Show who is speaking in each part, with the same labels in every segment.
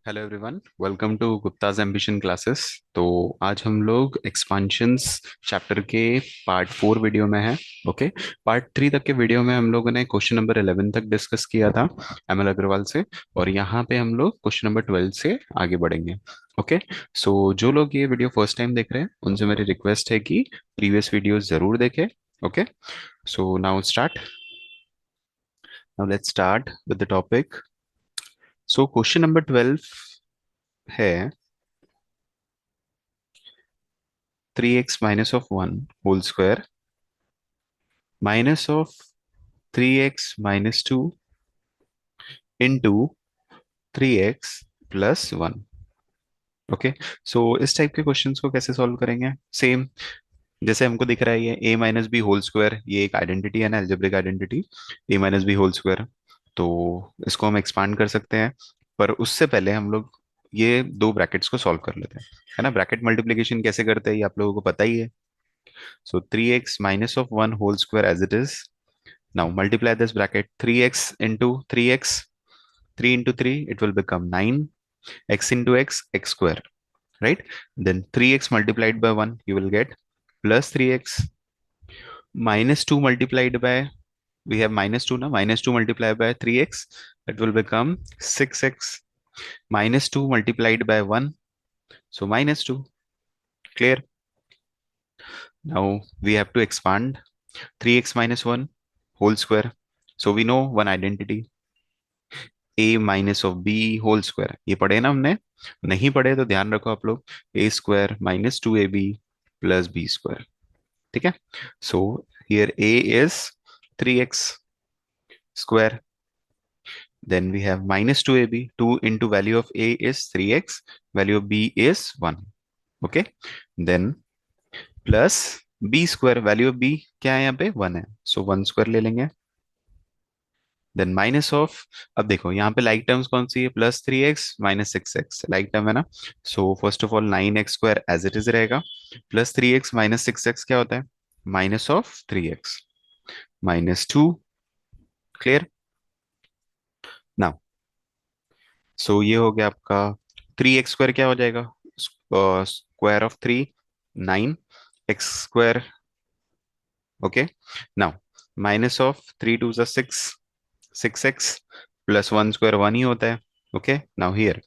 Speaker 1: Hello everyone, welcome to Gupta's ambition classes. तो आज हम लोग एक्सपांशंस चैप्टर के पार्ट 4 वीडियो में हैं। ओके। पार्ट 3 तक के वीडियो में हम लोगों ने क्वेश्चन नंबर 11 तक डिस्कस किया था एम एल अग्रवाल से, और यहाँ पे हम लोग क्वेश्चन नंबर 12 से आगे बढ़ेंगे। ओके। सो जो लोग ये वीडियो फर्स्ट टाइम देख रहे हैं उनसे मेरी रिक्वेस्ट है कि प्रीवियस वीडियो जरूर देखें। Okay. So now let's start with the topic. So question number 12 है 3x minus of 1 whole square minus of 3x minus 2 into 3x plus 1। Okay. सो इस टाइप के क्वेश्चंस को कैसे सॉल्व करेंगे? सेम जैसे हमको दिख रहा है, ये a minus B whole square, ये एक आइडेंटिटी है ना, algebraic identity, a minus B whole square. तो इसको हम एक्सपांड कर सकते हैं, पर उससे पहले हम लोग ये दो ब्रैकेट्स को सॉल्व कर लेते हैं, है ना। ब्रैकेट मल्टीप्लिकेशन कैसे करते हैं ये आप लोगों को पता ही है। सो 3x minus of 1 whole square as it is. Now multiply this bracket, 3x into 3x, 3 into 3, it will become 9, x into x, x square, right? Then 3x multiplied by 1, you will get plus 3x, minus 2 multiplied by, we have minus 2 now, minus 2 multiplied by 3x, it will become 6x, minus 2 multiplied by 1, so minus 2, clear? Now we have to expand 3x minus 1 whole square. So we know one identity, a minus of B whole square. ये पढ़े ना हमने? नहीं पढ़े तो ध्यान रखो आप लोग, a square minus 2ab plus b square. ठीक है। So here a is 3x square, then we have minus 2ab, 2 into value of a is 3x, value of b is 1। okay, then plus b square, value of b क्या है यहाँ पे? 1 है, so 1 square ले लेंगे। Then minus of, अब देखो यहाँ पे लाइक टर्म्स कौन सी है? Plus 3x minus 6x like term है ना। So first of all 9x square as it is रहेगा, प्लस 3x माइनस 6x क्या होता है? Minus of 3x minus 2। Clear now? So ये हो गया आपका 3x स्क्वायर क्या हो जाएगा? Square of 3, 9 x square. Okay. Now minus of 3 two 6, 6x plus 1 square 1 ही होता है। Okay. Now here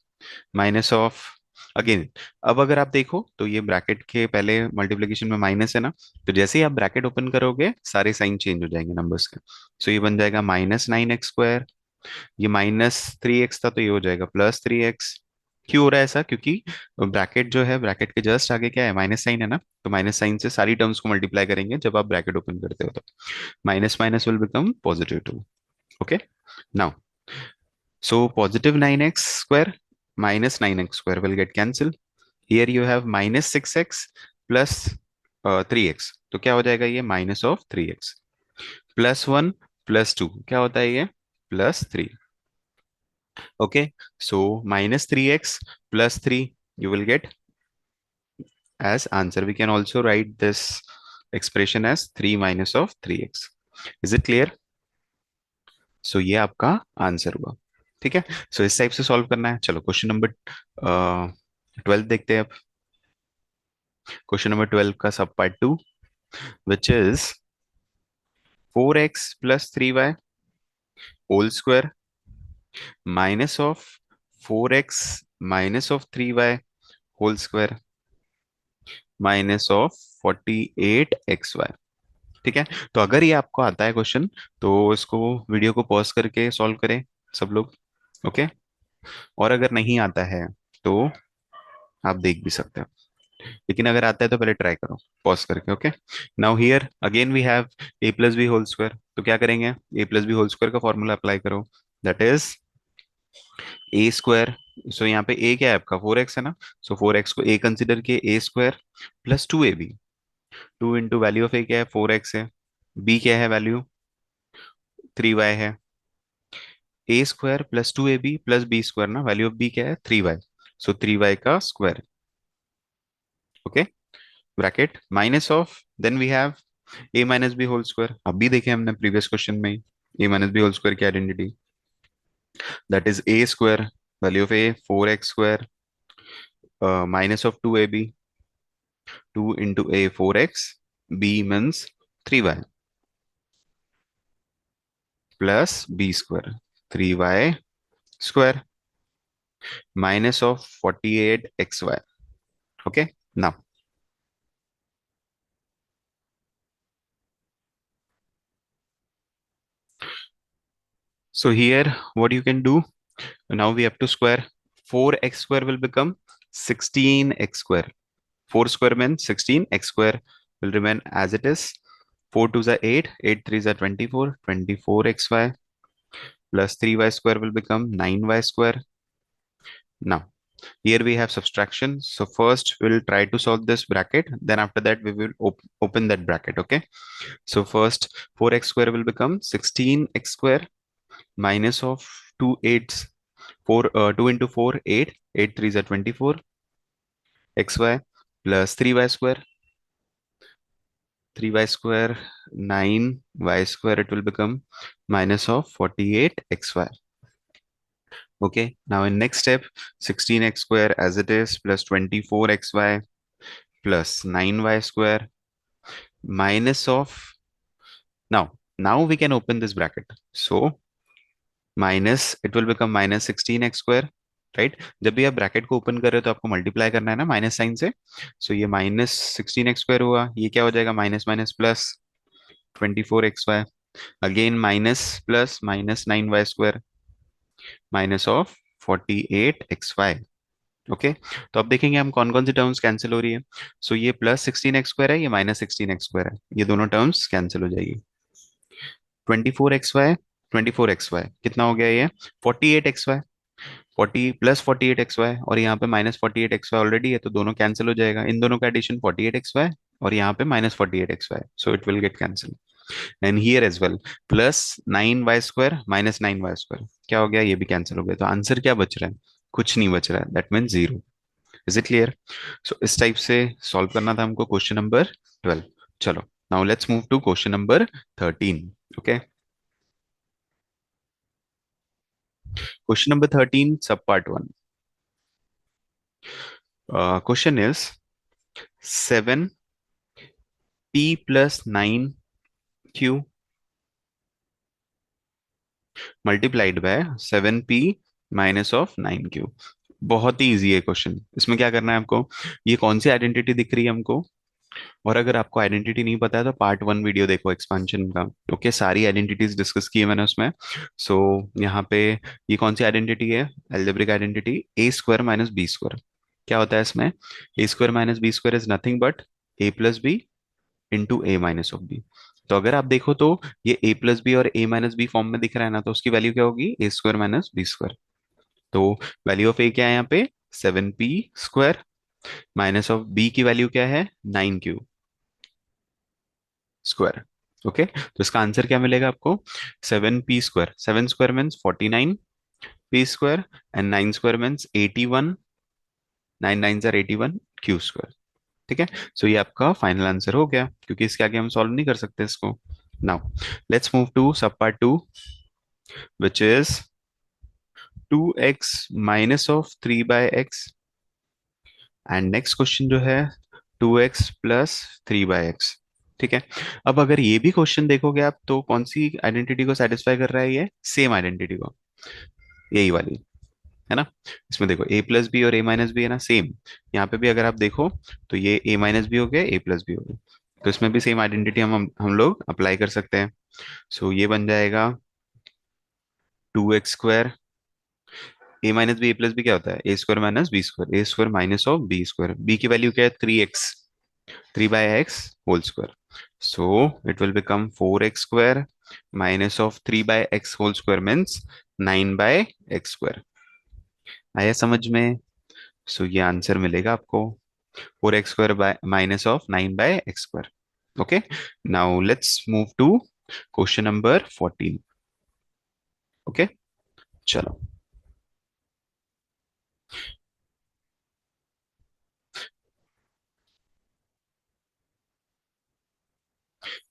Speaker 1: minus of, again अब अगर आप देखो तो ये ब्रैकेट के पहले मल्टीप्लिकेशन में माइनस है ना, तो जैसे ही आप ब्रैकेट ओपन करोगे सारे साइन चेंज हो जाएंगे नंबर्स के। सो ये बन जाएगा माइनस 9x स्क्वायर, ये माइनस 3x था तो ये हो जाएगा प्लस 3x। क्यों हो रहा है ऐसा? क्योंकि ब्रैकेट जो है, ब्रैकेट के जस्ट आगे क्या है? माइनस साइन है ना, तो माइनस साइन से सारी टर्म्स को मल्टीप्लाई करेंगे जब आप ब्रैकेट ओपन करते हो, तो minus minus will become positive 2। Okay. Now so positive 9x square minus 9x square will get cancelled. Here you have minus 6x plus 3x, तो क्या हो जाएगा? ये minus of 3x plus 1 plus 2 क्या होता है? ये plus 3। Okay. So minus 3x plus 3 you will get as answer. We can also write this expression as 3 minus of 3x. Is it clear? सो ये आपका आंसर हुआ। ठीक है। सो इस टाइप से सॉल्व करना है। चलो क्वेश्चन नंबर 12 देखते हैं अब। क्वेश्चन नंबर 12 का sub part 2, which is 4x plus 3y whole square minus of 4x minus of 3y whole square minus of 48xy। ठीक है। तो अगर ये आपको आता है क्वेश्चन, तो इसको वीडियो को पॉज करके सॉल्व करें सब लोग। ओके। और अगर नहीं आता है तो आप देख भी सकते हो, लेकिन अगर आता है तो पहले ट्राई करो पॉज करके। Okay. Now here again we have a plus b whole square, तो क्या करेंगे? A plus b whole square का फॉर्मूला अप्लाई करो, that is a square. So यहाँ पे ए क्या है आपका? 4x है ना, सो 4x को ए कंसिडर किए, a square plus 2ab, 2 into value of a क्या है? 4x है, बी क्या है? वैल्यू 3y है, a square plus 2ab plus b square ना, वैल्यू ऑफ बी क्या है? 3y, सो 3y का स्क्वायर। Okay. Bracket minus of, then we have a minus B whole square. अभी देखे हमने प्रीवियस क्वेश्चन में a minus B whole square की identity, that is a square value of a 4x² minus of 2ab, 2 into a 4x, b means 3y plus b square, 3y square minus of 48xy. Okay, now, so here what you can do, now we have to square. 4x square will become 16x square. 4 square means 16, x square will remain as it is. 4 2s are 8, 8 3s are 24, 24xy plus 3y square will become 9y square. Now, here we have subtraction. So first we'll try to solve this bracket. Then after that we will open that bracket. Okay. So first 4x square will become 16x square minus of 2 8s. 4 2 into 4 8. 8 3s are 24 xy plus 3y square. 3y square 9y square it will become minus of 48 xy. Okay, now in next step 16x square as it is plus 24xy plus 9y square minus of, now we can open this bracket. So minus it will become minus 16x square, right. जब भी आप bracket को open कर रहे हो तो आपको multiply करना है ना माइनस साइन से। सो ये माइनस 16x स्क्वायर हुआ, ये क्या हो जाएगा minus minus plus 24xy, again minus plus minus 9y square minus of 48xy। Okay, तो अब देखेंगे हम कौन कौन सी टर्म्स कैंसिल हो रही है। सो ये प्लस 16x स्क्वायर है, ये माइनस 16x स्क्वायर है, ये दोनों टर्म्स कैंसिल हो जाएगी। 24xy, 24xy कितना हो गया ये 48xy, 40 प्लस 48xy और यहाँ पे माइनस 48xy ऑलरेडी है तो दोनों कैंसिल हो जाएगा। इन दोनों का एडिशन 48xy और यहाँ पे minus 48xy, so it will get cancel. And here as well plus 9y square minus 9y square क्या हो गया, ये भी कैंसिल हो गया। तो आंसर क्या बच रहा है, कुछ नहीं बच रहा है, that mean zero. Is it clear? So इस टाइप से सॉल्व करना था हमको क्वेश्चन नंबर 12। चलो now let's move to question number 13। Okay, question number 13 sub part 1। Question is 7p plus 9q multiplied by 7p minus of 9q। बहुत ही easy है question. इसमें क्या करना है आपको, ये कौन सी आइडेंटिटी दिख रही है हमको, और अगर आपको आइडेंटिटी नहीं पता है तो पार्ट 1 वीडियो देखो एक्सपांशन का। ओके, सारी आइडेंटिटीज डिस्कस की है मैंने उसमें। सो यहाँ पे ये कौन सी आइडेंटिटी है, algebraic identity a square minus b square. क्या होता है इसमें, a square minus b square is nothing but a plus b into a minus of b. तो अगर आप देखो तो ये ए प्लस बी और ए माइनस बी फॉर्म में दिख रहा है ना, तो उसकी वैल्यू क्या होगी a square minus b square. तो वैल्यू ऑफ ए क्या है यहाँ पे 7p square minus of b की वैल्यू क्या है 9q स्क्वायर। ओके, तो इसका आंसर क्या मिलेगा आपको 7p square, 7 square means 49p square and 9 square means 81, 9 9 are 81 q square. ठीक है, सो ये आपका फाइनल आंसर हो गया, क्योंकि इसके आगे हम सॉल्व नहीं कर सकते इसको। नाउ लेट्स मूव टू सब part 2 which is 2x minus of 3/x and next question जो है 2x प्लस 3/x। ठीक है, अब अगर ये भी क्वेश्चन देखोगे आप तो कौन सी आइडेंटिटी को सेटिस्फाई कर रहा है, ये सेम आइडेंटिटी को, यही वाली है ना। इसमें देखो ए प्लस बी और ए माइनस बी है ना सेम, यहाँ पे भी अगर आप देखो तो ये ए माइनस बी हो गया, ए प्लस बी हो गया, तो इसमें भी सेम आइडेंटिटी हम लोग अप्लाई कर सकते हैं। सो ये बन जाएगा 2x square, a minus b a plus b क्या होता है a square minus b square, a square minus of b square, b की वैल्यू क्या है 3x, 3/x whole square. So it will become 4x square minus of 3/x whole square means 9/x square. आया समझ में? सो ये answer मिलेगा आपको 4x square by minus of 9/x square. Okay, now let's move to question number 14। Okay, चलो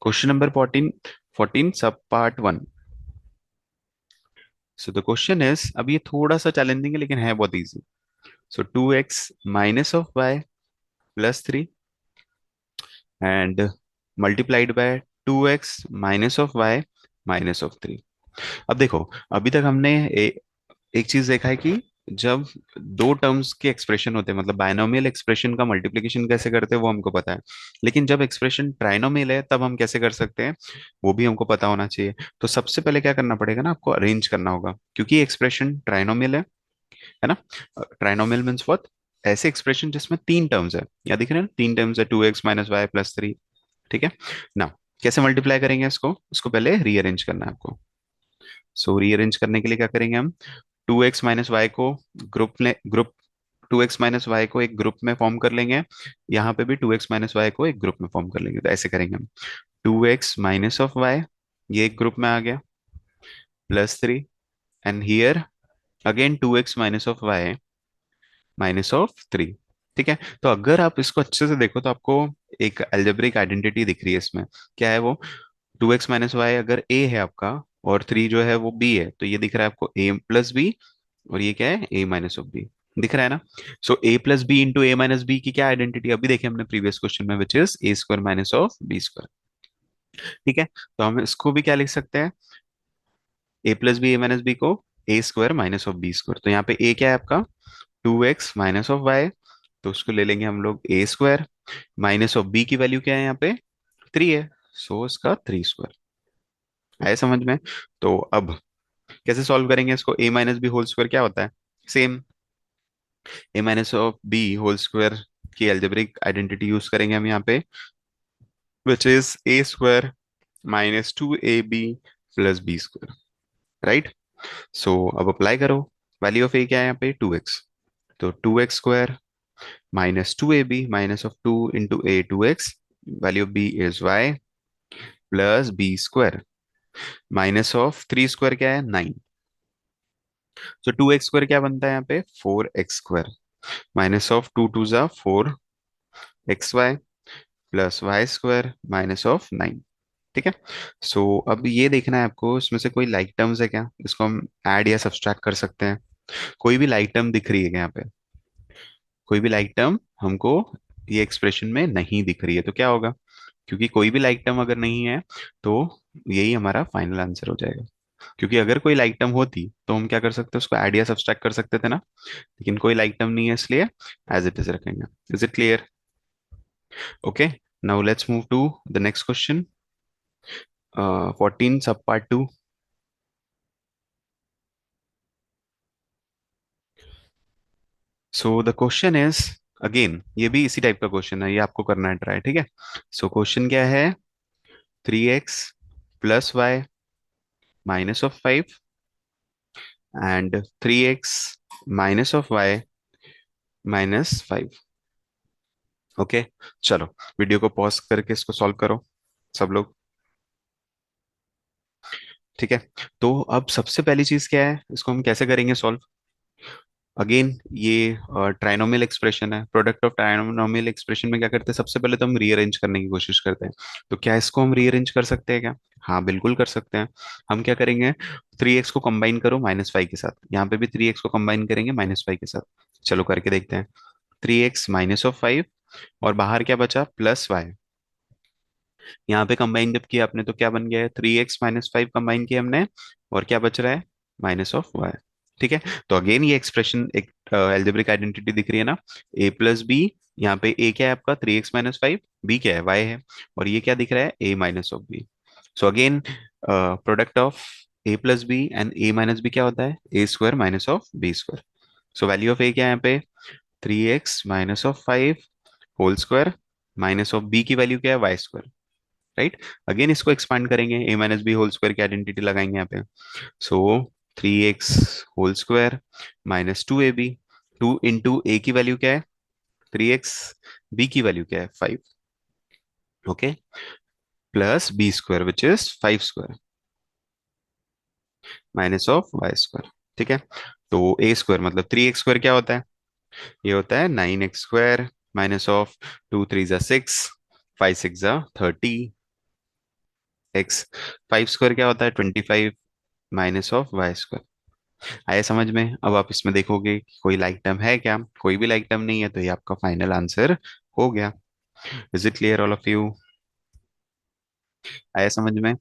Speaker 1: question number 14, 14 sub part 1। So the question is, अब ये थोड़ा सा चैलेंजिंग है लेकिन है बहुत easy. So 2x minus of y plus 3 and multiplied by 2x minus of y minus of 3। अब देखो, अभी तक हमने एक चीज देखा है कि जब दो टर्म्स के एक्सप्रेशन होते हैं, मतलब बायनोमियल एक्सप्रेशन का मल्टीप्लिकेशन कैसे करते हैं वो हमको पता है, लेकिन जब एक्सप्रेशन ट्राइनोमियल है तब हम कैसे कर सकते हैं वो भी हमको पता होना चाहिए। तो सबसे पहले क्या करना पड़ेगा ना, आपको अरेंज करना होगा, क्योंकि एक्सप्रेशन ट्राइनोमियल है ना। Trinomial means what? ऐसे एक्सप्रेशन जिसमें तीन टर्म्स है, या दिख रहे हैं ना, तीन टर्म्स है, 2x माइनस वाई प्लस 3। ठीक है ना। कैसे मल्टीप्लाई करेंगे इसको पहले रीअरेंज करना है आपको। सो रीअरेंज करने के लिए क्या करेंगे हम, 2x माइनस वाई को ग्रुप 2x माइनस वाई को एक ग्रुप में फॉर्म कर लेंगे, यहाँ पे भी 2x माइनस वाई को एक ग्रुप में फॉर्म कर लेंगे। तो ऐसे करेंगे हम, 2x माइनस ऑफ वाई, ये एक ग्रुप में आ गया, plus 3, and here again 2x minus of y minus of 3। ठीक है। तो अगर आप इसको अच्छे से देखो तो आपको एक अलजेब्रिक आइडेंटिटी दिख रही है इसमें। क्या है वो? 2x माइनस वाई अगर a है आपका, और 3 जो है वो b है, तो ये दिख रहा है आपको a प्लस बी, और ये क्या है, a माइनस ऑफ बी। दिख रहा है ना। So a plus b into a minus b की क्या आइडेंटिटी अभी देखे हमने प्रीवियस क्वेश्चन में, which is a square minus of b square. ठीक है। तो हम इसको भी क्या लिख सकते हैं, a plus b, a minus b को a square minus of b square. तो यहाँ पे a क्या है आपका, 2x माइनस ऑफ वाई, तो उसको ले लेंगे हम लोग a square, minus of b की वैल्यू क्या है यहाँ पे, 3 है, सो इसका 3 स्क्वायर। आया समझ में? तो अब कैसे सॉल्व करेंगे इसको, a minus B whole square क्या होता है, same a minus of B whole square की अलजेब्रिक आइडेंटिटी यूज करेंगे हम यहाँ पे, which is a square minus 2ab plus b square. Right. So अब अप्लाई करो, वैल्यू ऑफ a क्या है यहाँ पे, 2x, तो 2x square minus 2ab minus of 2 into a 2x, value of b is y plus b square minus of 3 square क्या है, 9। तो 2x स्क्वायर क्या बनता है यहाँ पे, 4x स्क्वायर माइनस ऑफ 2 टू जा 4xy plus y square minus of 9। ठीक है। सो अब ये देखना है आपको, इसमें से कोई लाइक टर्म्स है क्या, इसको हम ऐड या सब्सट्रैक्ट कर सकते हैं। कोई भी लाइक टर्म दिख रही है क्या यहाँ पे, कोई भी लाइक टर्म हमको ये एक्सप्रेशन में नहीं दिख रही है, तो क्या होगा, क्योंकि कोई भी लाइक टर्म अगर नहीं है तो यही हमारा फाइनल आंसर हो जाएगा। क्योंकि अगर कोई लाइक टर्म होती तो हम क्या कर सकते उसको ऐड या सब्सट्रैक्ट कर सकते थे ना, लेकिन कोई लाइक टर्म नहीं है इसलिए एज इट इज रखेंगे। Is it clear? Okay, now let's move to the next question, 14 sub part 2। So the question is, again ये भी इसी टाइप का क्वेश्चन है, ये आपको करना है ट्राई। ठीक है। सो क्वेश्चन क्या है, 3x plus y minus of 5 and 3x minus of y minus 5। ओके, चलो वीडियो को पॉज करके इसको सॉल्व करो सब लोग। ठीक है। तो अब सबसे पहली चीज क्या है, इसको हम कैसे करेंगे सॉल्व। अगेन ये ट्राइनोमियल एक्सप्रेशन है, प्रोडक्ट ऑफ ट्राइनोमियल एक्सप्रेशन में क्या करते हैं, सबसे पहले तो हम रीअरेंज करने की कोशिश करते हैं। तो क्या इसको हम रीअरेंज कर सकते हैं क्या? हाँ बिल्कुल कर सकते हैं। हम क्या करेंगे, 3x को कंबाइन करो -5 के साथ, यहाँ पे भी 3x को कंबाइन करेंगे -5 के साथ। चलो करके देखते हैं, 3x माइनस ऑफ 5, और बाहर क्या बचा, प्लस वाई। यहाँ पे कंबाइन जब किया आपने तो क्या बन गया है, 3x-5 कंबाइन किया हमने, और क्या बच रहा है, माइनस ऑफ वाई। ठीक है। तो अगेन ये एक्सप्रेशन एक एल्जेब्रिक आइडेंटिटी दिख रही है ना, a प्लस बी, यहाँ पे a क्या है आपका, 3x-5, b क्या है, y है, और ये क्या दिख रहा है, a minus of b। So again product of a plus b and a minus b क्या होता है, a square minus of b square. So value of a क्या है यहाँ पे, 3x-5 whole square minus of b की value क्या है, वाई स्क्वायर। राइट। अगेन इसको एक्सपांड करेंगे, a minus B whole square की आइडेंटिटी लगाएंगे यहाँ पे। So 3x whole square minus 2ab, 2 into ए की वैल्यू क्या है, 3x, b की वैल्यू क्या है, 5। Okay, plus b square which is 5 square minus of y square. ठीक है। तो ए स्क्वायर मतलब 3x स्क्वायर क्या होता है, ये होता है 9x स्क्वायर माइनस ऑफ 2 3 जा 6, 5 6 जा 30 x, 5 स्क्वायर क्या होता है 25 माइनस ऑफ वाई स्क्वायर। आया समझ में? अब आप इसमें देखोगे कि कोई लाइक टर्म है क्या, कोई भी लाइक टर्म नहीं है, तो ये आपका फाइनल आंसर हो गया। Is it clear all of you? आया समझ में?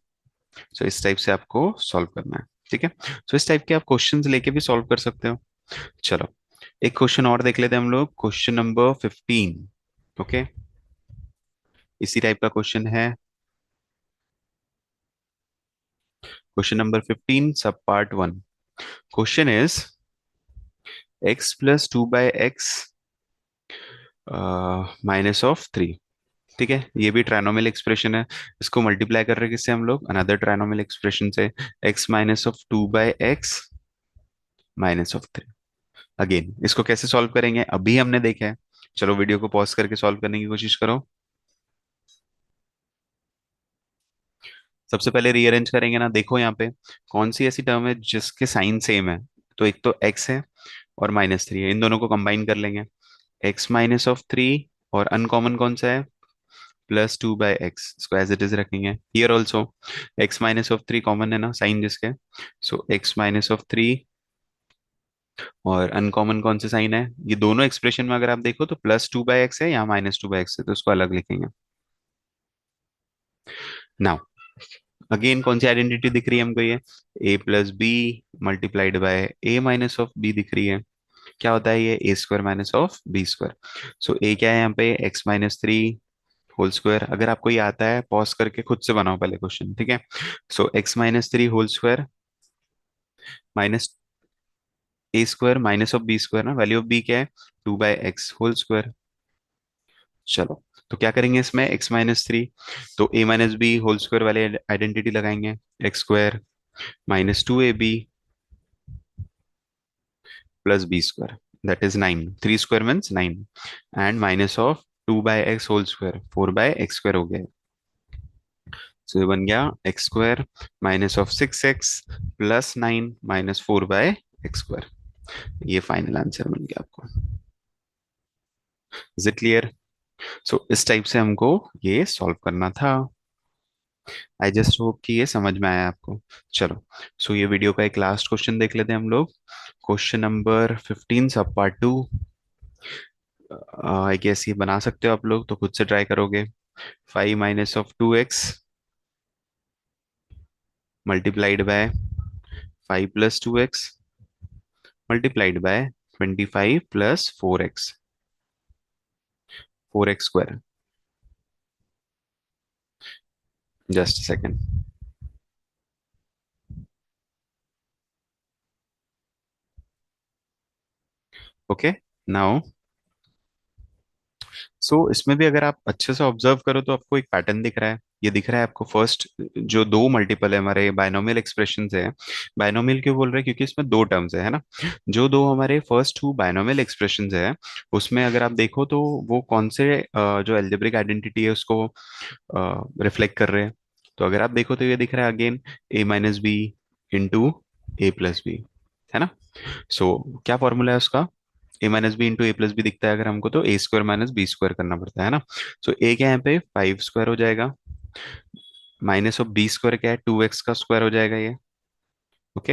Speaker 1: सो इस टाइप से आपको सॉल्व करना है, ठीक है। सो इस टाइप के आप क्वेश्चंस लेके भी सॉल्व कर सकते हो। चलो, एक क्वेश्चन और देख लेते हैं हम लोग, क्वेश्चन नंबर 15। ओके, इसी टाइप का क्वेश्चन है। क्वेश्चन नंबर 15 सब part 1। Question is x plus 2/x minus of 3। ठीक है, ये भी ट्राइनोमियल एक्सप्रेशन है। इसको मल्टीप्लाई कर रहे हैं किससे हम लोग, अनदर ट्राइनोमियल एक्सप्रेशन से, x minus of 2/x minus of 3। Again इसको कैसे सॉल्व करेंगे अभी हमने देखा है। चलो वीडियो को पॉज करके सॉल्व करने की कोशिश करो। सबसे पहले रीअरेंज करेंगे ना, देखो यहाँ पे कौन सी ऐसी टर्म है जिसके साइन सेम है। तो एक तो x है और -3 है, इन दोनों को कंबाइन कर लेंगे। x माइनस ऑफ 3, और अनकॉमन कौन सा है, +2/x, इसको एज इट इज रखेंगे। Here also x minus of 3 common है ना साइन जिसके, सो x माइनस ऑफ 3, और अनकॉमन कौन सा साइन है, ये दोनों एक्सप्रेशन में अगर आप देखो तो +2/x है या -2/x है, तो उसको अलग लिखेंगे। नाउ अगेन कौन सी आइडेंटिटी दिख रही है हमको, ये a plus b multiplied by a minus of b दिख रही है। क्या होता है ये, a square minus of b square. So a क्या है यहाँ पे, x-3 होल स्क्वायर। अगर आपको ये आता है पॉज करके खुद से बनाओ पहले क्वेश्चन, ठीक है। So x-3 whole square minus a square minus of b square ना, वैल्यू ऑफ b क्या है, 2/x होल स्क्वायर। चलो, तो क्या करेंगे इसमें, x-3, तो a minus B whole square वाले आइडेंटिटी लगाएंगे, x square -2ab plus b square, that is 9, 3 square means 9, and minus of 2/x whole square, 4/x square हो गया। सो ये बन गया x square minus of 6x plus 9 minus 4/x square. ये final answer बन गया आपको। Is it clear? सो इस टाइप से हमको ये सॉल्व करना था। आई जस्ट होप कि ये समझ में आया आपको। चलो, सो ये वीडियो का एक लास्ट क्वेश्चन देख लेते हैं हम लोग, क्वेश्चन नंबर 15 सब पार्ट 2। आई गेस ये बना सकते हो आप लोग, तो खुद से ट्राई करोगे। 5 minus of 2x multiplied by 5 plus 2x multiplied by 25 plus 4x, 4x square. Just second. Okay, now so इसमें भी अगर आप अच्छे से ऑब्जर्व करो तो आपको एक पैटर्न दिख रहा है। ये दिख रहा है आपको, फर्स्ट जो दो मल्टीपल है हमारे बायनोमियल एक्सप्रेशन है। बायनोमियल क्यों बोल रहे हैं, क्योंकि इसमें दो टर्म्स है ना। जो दो हमारे फर्स्ट टू बायनोमियल एक्सप्रेशन है, उसमें अगर आप देखो तो वो कौन से जो एल्जेब्रिक आइडेंटिटी है उसको रिफ्लेक्ट कर रहे हैं। तो अगर आप देखो तो ये दिख रहा है अगेन, a-b इंटू a+b, है ना। सो क्या फॉर्मूला है उसका, a-b इंटू a+b दिखता है अगर हमको, तो a square minus b square करना पड़ता है ना। सो a क्या है यहाँ पे 5 स्क्वायर हो जाएगा, माइनस ऑफ बी स्क्वायर क्या है 2x का स्क्वायर हो जाएगा ये। ओके,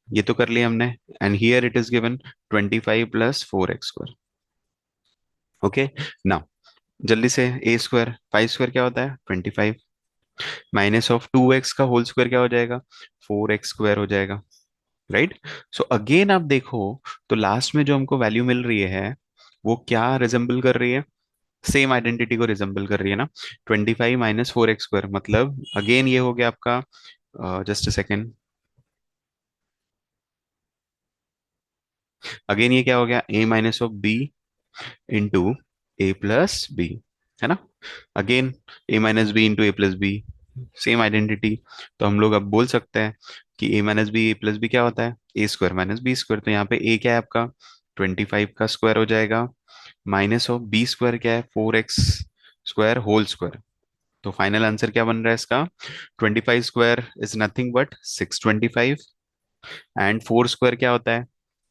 Speaker 1: ये तो कर लिया हमने। And here it is given 25 plus 4x square. Okay, ना जल्दी से, ए स्क्वायर 5 स्क्वायर क्या होता है 25, माइनस ऑफ 2x का होल स्क्वायर क्या हो जाएगा, 4x स्क्वायर हो जाएगा, राइट। सो अगेन आप देखो तो लास्ट में जो हमको वैल्यू मिल रही है वो क्या रिजेंबल कर रही है, सेम आइडेंटिटी को रिजेंबल कर रही है ना। 25 माइनस 4x स्क्वायर, मतलब अगेन ये हो गया आपका, जस्ट अ सेकेंड, अगेन ये क्या हो गया, a minus of b into a+b, है ना। Again a-b into a+b, same identity. तो हम लोग अब बोल सकते हैं कि a-b a+b क्या होता है, a square minus b square. तो यहाँ पे a क्या है आपका 25 का स्क्वायर हो जाएगा, माइनस ऑफ बी स्क्वायर क्या है 4x स्क्वायर होल स्क्वायर। तो फाइनल आंसर क्या बन रहा है इसका, 25 square is nothing but 625, and 4 square क्या होता है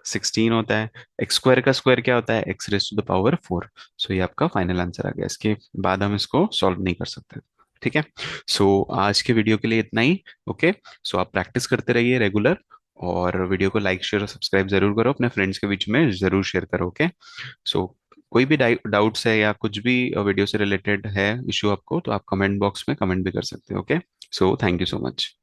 Speaker 1: 16 होता है, एक्स स्क्वायर का स्क्वायर क्या होता है x⁴। सो ये आपका फाइनल आंसर आ गया, इसके बाद हम इसको सॉल्व नहीं कर सकते। ठीक है, सो आज के वीडियो के लिए इतना ही। ओके, सो आप प्रैक्टिस करते रहिए रेगुलर, और वीडियो को लाइक शेयर और सब्सक्राइब जरूर करो, अपने फ्रेंड्स के बीच में जरूर शेयर करो। ओके। सो कोई भी डाउट्स है या कुछ भी वीडियो से रिलेटेड है इशू आपको, तो आप कमेंट बॉक्स में कमेंट भी कर सकते हो। Okay. So thank you so much.